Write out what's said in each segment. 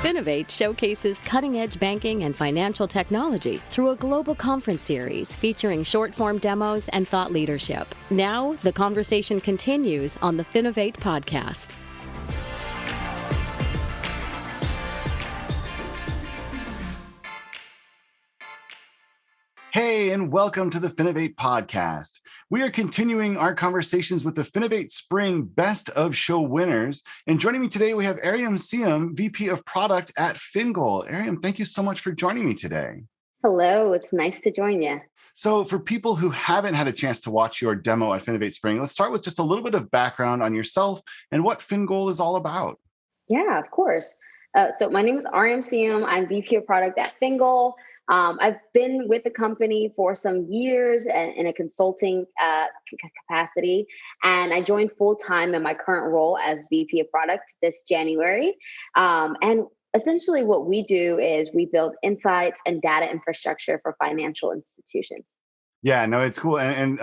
Finovate showcases cutting-edge banking and financial technology through a global conference series featuring short-form demos and thought leadership. Now, the conversation continues on the Finovate podcast. Hey, and welcome to the Finovate podcast. We are continuing our conversations with the FinovateSpring Best of Show winners. And joining me today, we have Ariam Sium, VP of Product at FinGoal. Ariam, thank you so much for joining me today. Hello, it's nice to join you. So for people who haven't had a chance to watch your demo at FinovateSpring, let's start with just a little bit of background on yourself and what FinGoal is all about. Yeah, of course. So my name is Ariam Sium. I'm VP of Product at FinGoal. I've been with the company for some years in a consulting capacity, and I joined full-time in my current role as VP of Product this January. And essentially what we do is we build insights and data infrastructure for financial institutions. Yeah, no, it's cool. And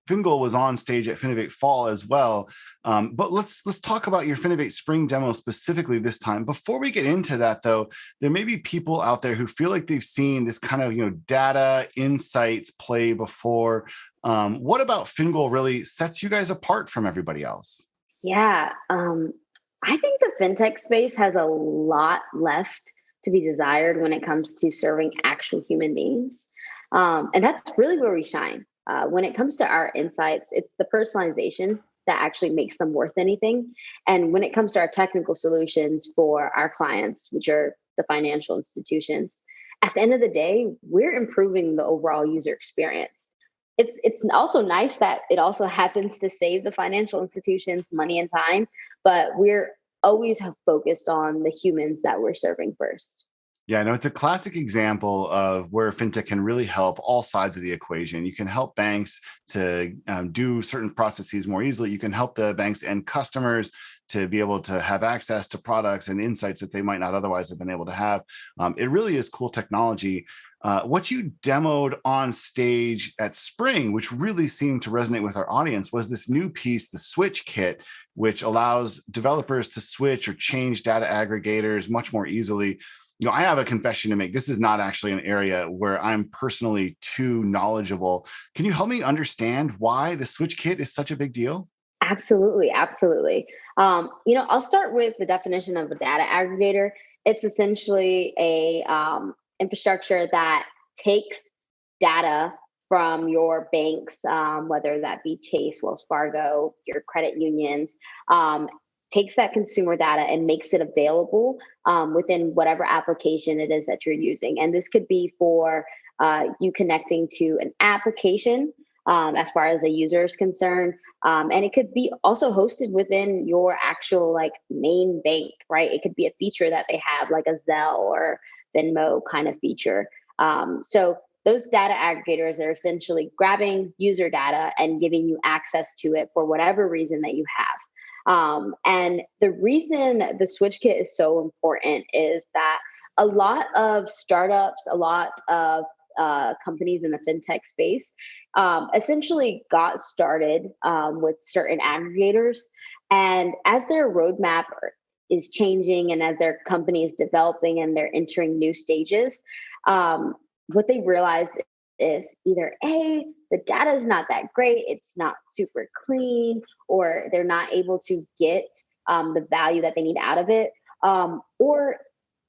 FinGoal was on stage at Finovate Fall as well. But let's talk about your Finovate Spring demo specifically this time. Before we get into that, though, there may be people out there who feel like they've seen this kind of data insights play before. What about FinGoal really sets you guys apart from everybody else? Yeah, I think the fintech space has a lot left to be desired when it comes to serving actual human beings. And that's really where we shine. When it comes to our insights, it's the personalization that actually makes them worth anything. And when it comes to our technical solutions for our clients, which are the financial institutions, at the end of the day, we're improving the overall user experience. It's also nice that it also happens to save the financial institutions money and time, but we're always focused on the humans that we're serving first. Yeah, no, it's a classic example of where fintech can really help all sides of the equation. You can help banks to do certain processes more easily. You can help the banks and customers to be able to have access to products and insights that they might not otherwise have been able to have. It really is cool technology. What you demoed on stage at Spring, which really seemed to resonate with our audience, was this new piece, the Switch Kit, which allows developers to switch or change data aggregators much more easily. I have a confession to make. This is not actually an area where I'm personally too knowledgeable. Can you help me understand why the Switch Kit is such a big deal? Absolutely. I'll start with the definition of a data aggregator. It's essentially a infrastructure that takes data from your banks, whether that be Chase, Wells Fargo, your credit unions, takes that consumer data and makes it available within whatever application it is that you're using. And this could be for you connecting to an application as far as a user is concerned. And it could be also hosted within your actual main bank, right? It could be a feature that they have like a Zelle or Venmo kind of feature. So those data aggregators are essentially grabbing user data and giving you access to it for whatever reason that you have. And the reason the Switch Kit is so important is that a lot of startups, a lot of companies in the fintech space essentially got started with certain aggregators. And as their roadmap is changing and as their company is developing and they're entering new stages, what they realized is either A, the data is not that great, it's not super clean, or they're not able to get the value that they need out of it, or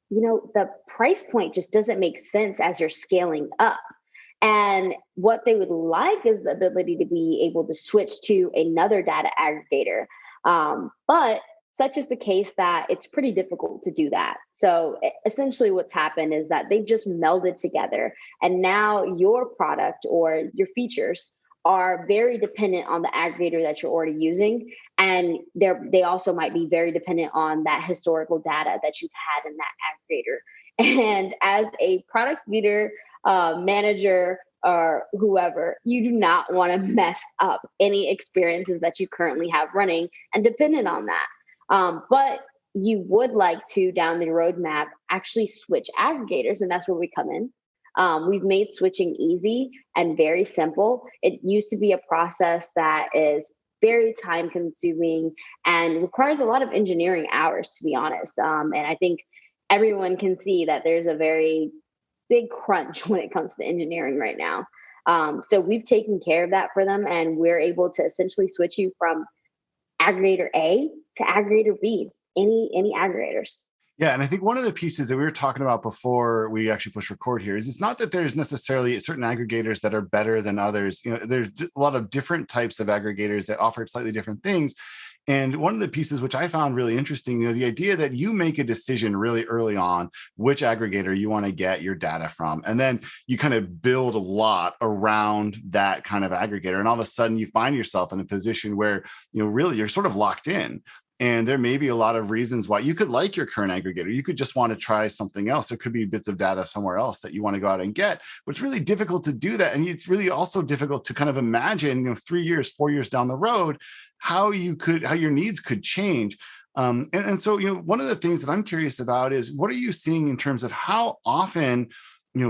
the price point just doesn't make sense as you're scaling up. And what they would like is the ability to be able to switch to another data aggregator. But such is the case that it's pretty difficult to do that. So essentially what's happened is that they've just melded together. And now your product or your features are very dependent on the aggregator that you're already using. And they also might be very dependent on that historical data that you've had in that aggregator. And as a product leader, manager, or whoever, you do not want to mess up any experiences that you currently have running and dependent on that. But you would like to, down the roadmap, actually switch aggregators, and that's where we come in. We've made switching easy and very simple. It used to be a process that is very time consuming and requires a lot of engineering hours, to be honest. And I think everyone can see that there's a very big crunch when it comes to engineering right now. So we've taken care of that for them, and we're able to essentially switch you from aggregator A to aggregator B, any aggregators. Yeah, and I think one of the pieces that we were talking about before we actually push record here is it's not that there's necessarily certain aggregators that are better than others. There's a lot of different types of aggregators that offer slightly different things. And one of the pieces which I found really interesting, the idea that you make a decision really early on which aggregator you want to get your data from, and then you kind of build a lot around that kind of aggregator, and all of a sudden you find yourself in a position where really you're sort of locked in. And there may be a lot of reasons why you could like your current aggregator. You could just want to try something else. There could be bits of data somewhere else that you want to go out and get, but it's really difficult to do that. And it's really also difficult to kind of imagine, 3 years, 4 years down the road, how your needs could change. So, one of the things that I'm curious about is what are you seeing in terms of how often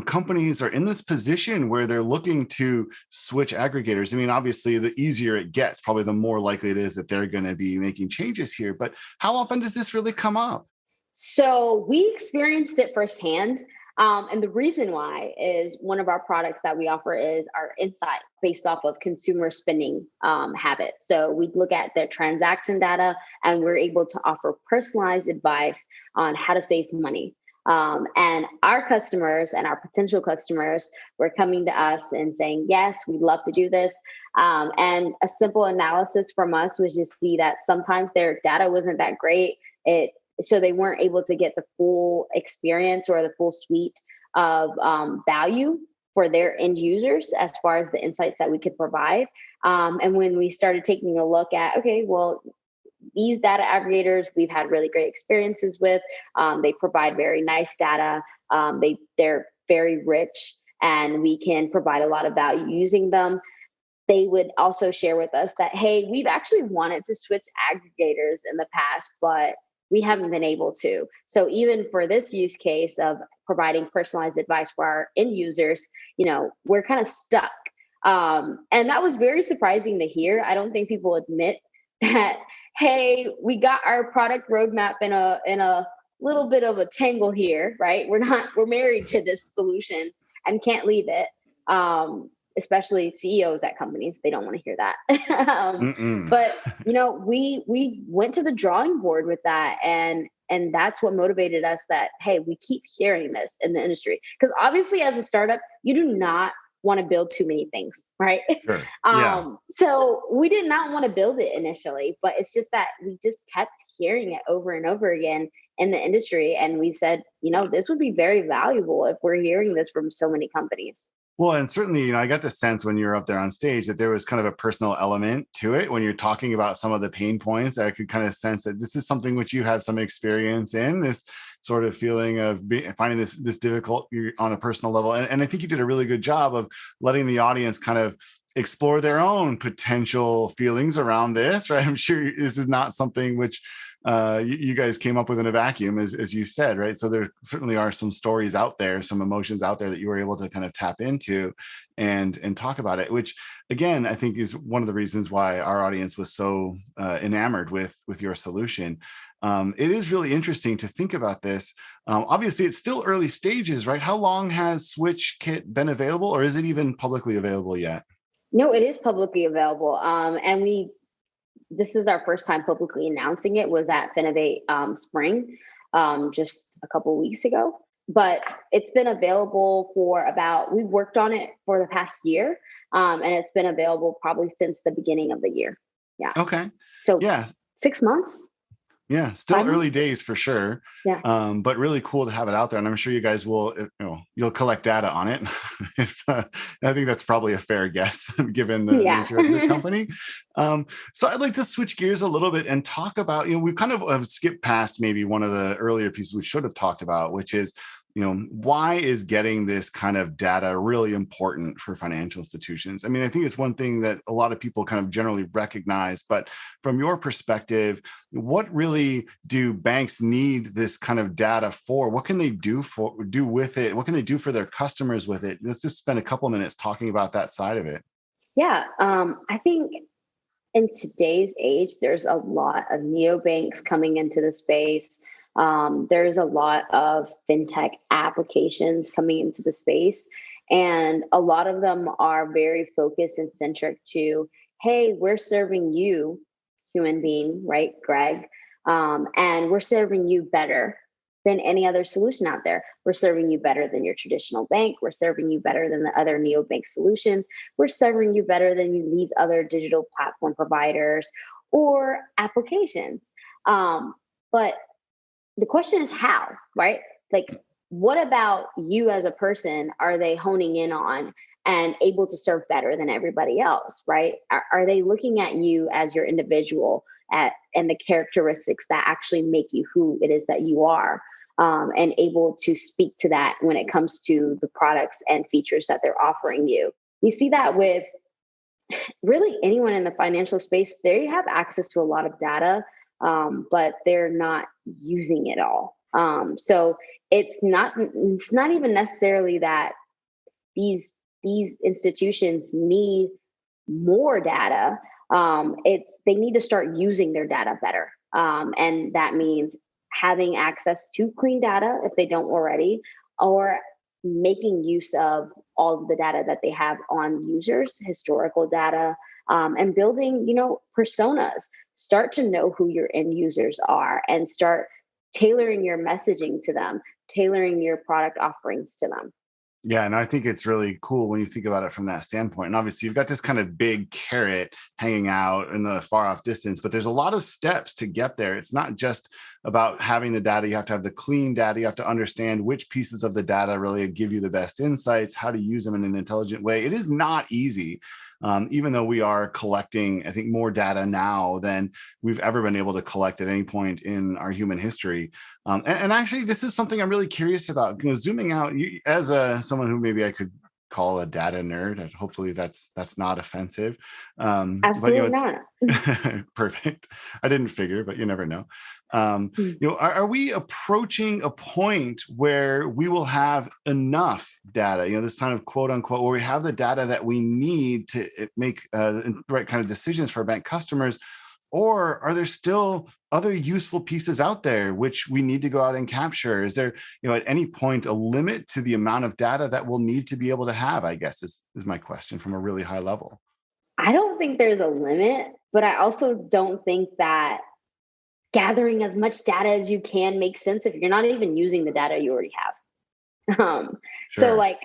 companies are in this position where they're looking to switch aggregators? I mean, obviously, the easier it gets, probably the more likely it is that they're going to be making changes here. But how often does this really come up? So we experienced it firsthand. And the reason why is one of our products that we offer is our insight based off of consumer spending habits. So we look at their transaction data, and we're able to offer personalized advice on how to save money. And our customers and our potential customers were coming to us and saying, yes, we'd love to do this. And a simple analysis from us was just see that sometimes their data wasn't that great. So they weren't able to get the full experience or the full suite of value for their end users as far as the insights that we could provide. And when we started taking a look at, okay, well, these data aggregators we've had really great experiences with. They provide very nice data. They're very rich, and we can provide a lot of value using them. They would also share with us that, hey, we've actually wanted to switch aggregators in the past, but we haven't been able to. So even for this use case of providing personalized advice for our end users, we're kind of stuck. And that was very surprising to hear. I don't think people admit that, hey, we got our product roadmap in a little bit of a tangle here, right? We're married to this solution and can't leave it. Especially CEOs at companies, they don't want to hear that. But we went to the drawing board with that, and that's what motivated us. That, hey, we keep hearing this in the industry, because obviously as a startup, you do not want to build too many things, right? Sure. Yeah. So we did not want to build it initially, but it's just that we just kept hearing it over and over again in the industry, and we said, this would be very valuable if we're hearing this from so many companies. Well, and certainly, I got the sense when you were up there on stage that there was kind of a personal element to it when you're talking about some of the pain points. I could kind of sense that this is something which you have some experience in, this sort of feeling of finding this difficult on a personal level. And I think you did a really good job of letting the audience kind of explore their own potential feelings around this, right? I'm sure this is not something which you guys came up with in a vacuum, as you said, right? So there certainly are some stories out there, some emotions out there that you were able to kind of tap into and talk about it, which again, I think is one of the reasons why our audience was so enamored with your solution. It is really interesting to think about this. Obviously, it's still early stages, right? How long has SwitchKit been available, or is it even publicly available yet? No, it is publicly available. And this is our first time publicly announcing it, was at Finovate Spring just a couple of weeks ago. But it's been available we've worked on it for the past year. And it's been available probably since the beginning of the year. Yeah. Okay. So yeah, 6 months. Yeah, still early days for sure. Yeah. But really cool to have it out there. And I'm sure you guys will, you'll collect data on it. I think that's probably a fair guess given the nature of your company. So I'd like to switch gears a little bit and talk about, we've kind of have skipped past maybe one of the earlier pieces we should have talked about, which is, why is getting this kind of data really important for financial institutions? I mean, I think it's one thing that a lot of people kind of generally recognize, but from your perspective, what really do banks need this kind of data for? What can they do with it? What can they do for their customers with it? Let's just spend a couple of minutes talking about that side of it. Yeah, I think in today's age, there's a lot of neobanks coming into the space. There's a lot of fintech applications coming into the space, and a lot of them are very focused and centric to, hey, we're serving you, human being, right, Greg, and we're serving you better than any other solution out there. We're serving you better than your traditional bank. We're serving you better than the other neobank solutions. We're serving you better than these other digital platform providers or applications. But the question is how, right? Like, what about you as a person are they honing in on and able to serve better than everybody else, right? Are they looking at you as your individual and the characteristics that actually make you who it is that you are, and able to speak to that when it comes to the products and features that they're offering you? We see that with really anyone in the financial space. They have access to a lot of data, but they're not using it all. So it's not even necessarily that these institutions need more data. They need to start using their data better, and that means having access to clean data if they don't already, or making use of all of the data that they have on users, historical data, and building, personas. Start to know who your end users are and start tailoring your messaging to them, tailoring your product offerings to them. Yeah, and I think it's really cool when you think about it from that standpoint. And obviously, you've got this kind of big carrot hanging out in the far off distance, but there's a lot of steps to get there. It's not just about having the data. You have to have the clean data. You have to understand which pieces of the data really give you the best insights, how to use them in an intelligent way. It is not easy. Even though we are collecting, I think, more data now than we've ever been able to collect at any point in our human history. And actually, this is something I'm really curious about. Zooming out, as someone who maybe I could call a data nerd, and hopefully that's not offensive. Absolutely not. Perfect. I didn't figure, but you never know. Are we approaching a point where we will have enough data, this kind of quote unquote, where we have the data that we need to make the right kind of decisions for our bank customers? Or are there still other useful pieces out there which we need to go out and capture? Is there, at any point, a limit to the amount of data that we'll need to be able to have, I guess, is my question from a really high level. I don't think there's a limit, but I also don't think that gathering as much data as you can makes sense if you're not even using the data you already have. Sure. So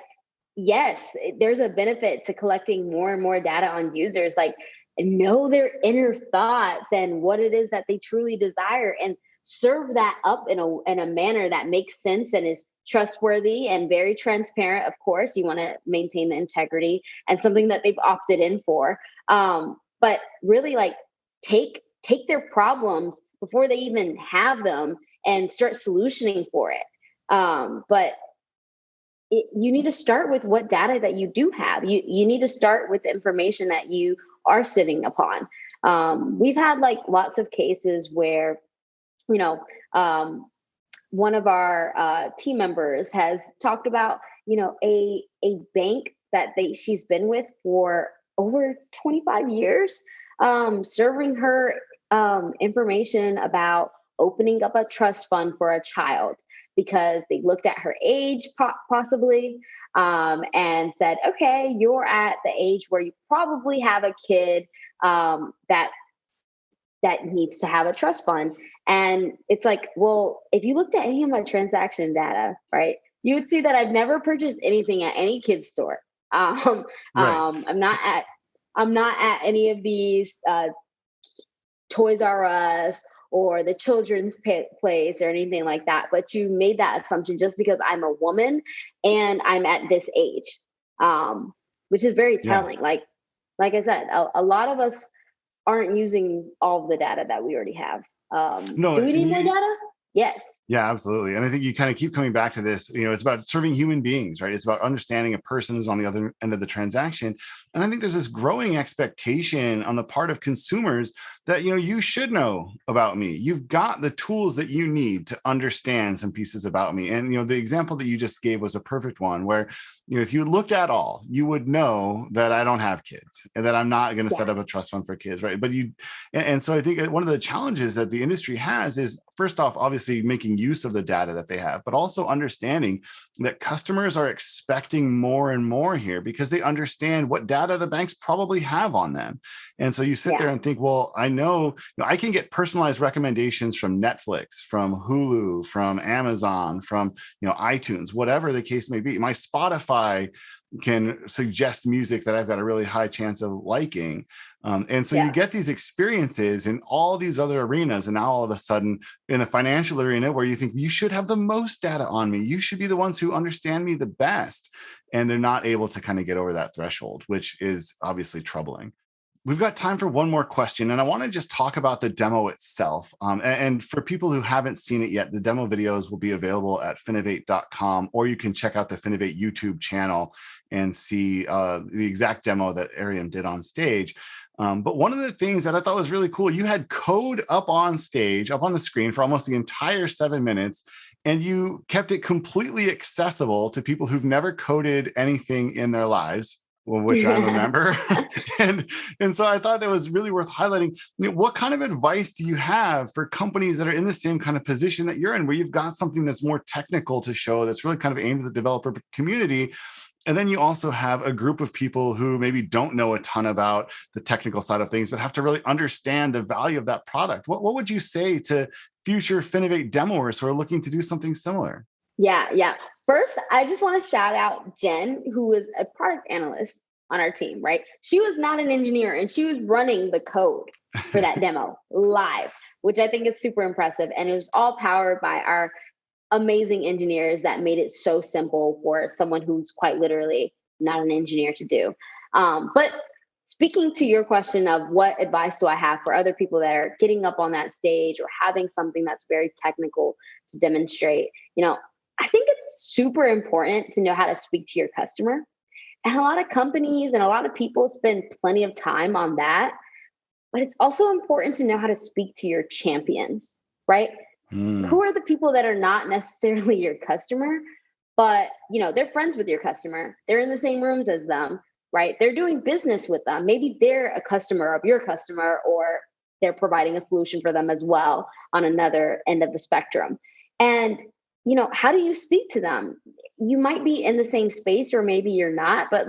yes, there's a benefit to collecting more and more data on users. Know their inner thoughts and what it is that they truly desire, and serve that up in a manner that makes sense and is trustworthy and very transparent. Of course, you want to maintain the integrity and something that they've opted in for. But really, take their problems before they even have them and start solutioning for it. But you need to start with what data that you do have. You need to start with the information that you are sitting upon. We've had lots of cases where, one of our team members has talked about, a bank that she's been with for over 25 years, serving her information about opening up a trust fund for a child because they looked at her age possibly, and said, okay, you're at the age where you probably have a kid that needs to have a trust fund. And it's well, if you looked at any of my transaction data, right, you would see that I've never purchased anything at any kid's store. Right. I'm not at any of these Toys R Us or the children's place or anything like that. But you made that assumption just because I'm a woman and I'm at this age, which is very telling. Yeah. Like I said, a lot of us aren't using all of the data that we already have. No, do we need more data? Yes. Yeah, absolutely. And I think you kind of keep coming back to this, it's about serving human beings, right? It's about understanding a person who's on the other end of the transaction. And I think there's this growing expectation on the part of consumers that, you should know about me. You've got the tools that you need to understand some pieces about me. And, the example that you just gave was a perfect one where, if you looked at all, you would know that I don't have kids and that I'm not going to set up a trust fund for kids, right? And so I think one of the challenges that the industry has is, first off, obviously, obviously making use of the data that they have, but also understanding that customers are expecting more and more here because they understand what data the banks probably have on them. And so you sit there and think, well, I know, I can get personalized recommendations from Netflix, from Hulu, from Amazon, from iTunes, whatever the case may be. My Spotify can suggest music that I've got a really high chance of liking. And so you get these experiences in all these other arenas. And now all of a sudden in the financial arena where you think you should have the most data on me, you should be the ones who understand me the best. And they're not able to kind of get over that threshold, which is obviously troubling. We've got time for one more question, and I want to just talk about the demo itself. And for people who haven't seen it yet, the demo videos will be available at finovate.com, or you can check out the Finovate YouTube channel and see the exact demo that Ariam did on stage. But one of the things that I thought was really cool, you had code up on stage, up on the screen for almost the entire 7 minutes, and you kept it completely accessible to people who've never coded anything in their lives. Well, which I remember. and so I thought that was really worth highlighting. What kind of advice do you have for companies that are in the same kind of position that you're in, where you've got something that's more technical to show, that's really kind of aimed at the developer community? And then you also have a group of people who maybe don't know a ton about the technical side of things, but have to really understand the value of that product. What would you say to future Finovate demoers who are looking to do something similar? Yeah. First, I just want to shout out Jen, who was a product analyst on our team, right? She was not an engineer and she was running the code for that demo live, which I think is super impressive. And it was all powered by our amazing engineers that made it so simple for someone who's quite literally not an engineer to do. But speaking to your question of what advice do I have for other people that are getting up on that stage or having something that's very technical to demonstrate, I think it's super important to know how to speak to your customer. And a lot of companies and a lot of people spend plenty of time on that. But it's also important to know how to speak to your champions, right? Who are the people that are not necessarily your customer, but they're friends with your customer. They're in the same rooms as them, right? They're doing business with them. Maybe they're a customer of your customer, or they're providing a solution for them as well on another end of the spectrum. And how do you speak to them? You might be in the same space or maybe you're not, but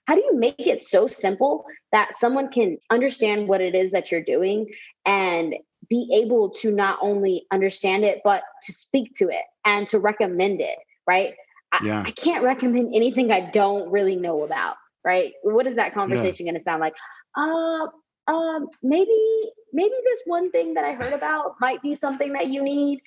how do you make it so simple that someone can understand what it is that you're doing and be able to not only understand it, but to speak to it and to recommend it, right? I can't recommend anything I don't really know about, right? What is that conversation going to sound like? Maybe this one thing that I heard about might be something that you need.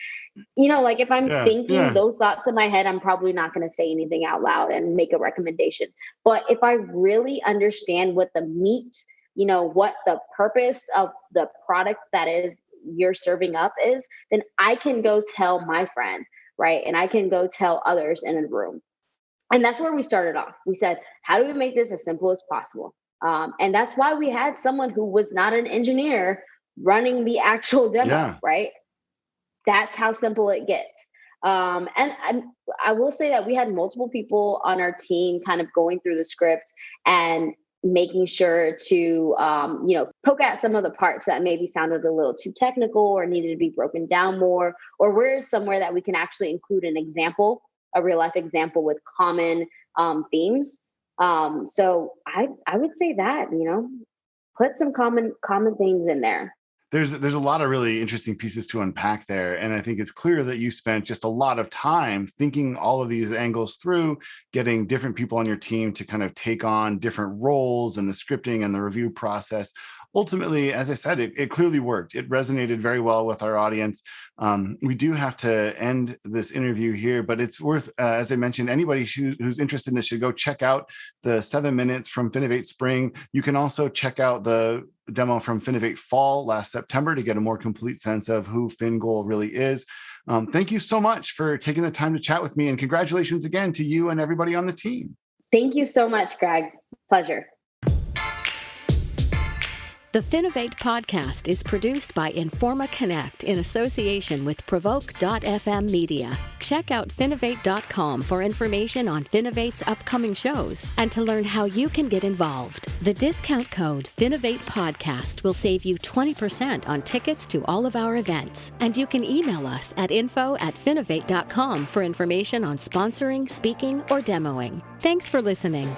If I'm thinking those thoughts in my head, I'm probably not going to say anything out loud and make a recommendation. But if I really understand what the meat, what the purpose of the product that is you're serving up is, then I can go tell my friend, right? And I can go tell others in a room. And that's where we started off. We said, how do we make this as simple as possible? And that's why we had someone who was not an engineer running the actual demo, right? That's how simple it gets. And I will say that we had multiple people on our team kind of going through the script and making sure to, poke at some of the parts that maybe sounded a little too technical or needed to be broken down more, or where's somewhere that we can actually include an example, a real life example with common themes. So I would say that, put some common things in there. There's a lot of really interesting pieces to unpack there. And I think it's clear that you spent just a lot of time thinking all of these angles through, getting different people on your team to kind of take on different roles and the scripting and the review process. Ultimately, as I said, it clearly worked. It resonated very well with our audience. We do have to end this interview here, but it's worth, as I mentioned, anybody who's interested in this should go check out the 7 minutes from FinovateSpring. You can also check out the demo from Finovate Fall last September to get a more complete sense of who FinGoal really is. Thank you so much for taking the time to chat with me, and congratulations again to you and everybody on the team. Thank you so much, Greg. Pleasure. The Finovate podcast is produced by Informa Connect in association with Provoke.fm Media. Check out Finovate.com for information on Finovate's upcoming shows and to learn how you can get involved. The discount code Finovate Podcast will save you 20% on tickets to all of our events. And you can email us at info@finovate.com for information on sponsoring, speaking, or demoing. Thanks for listening.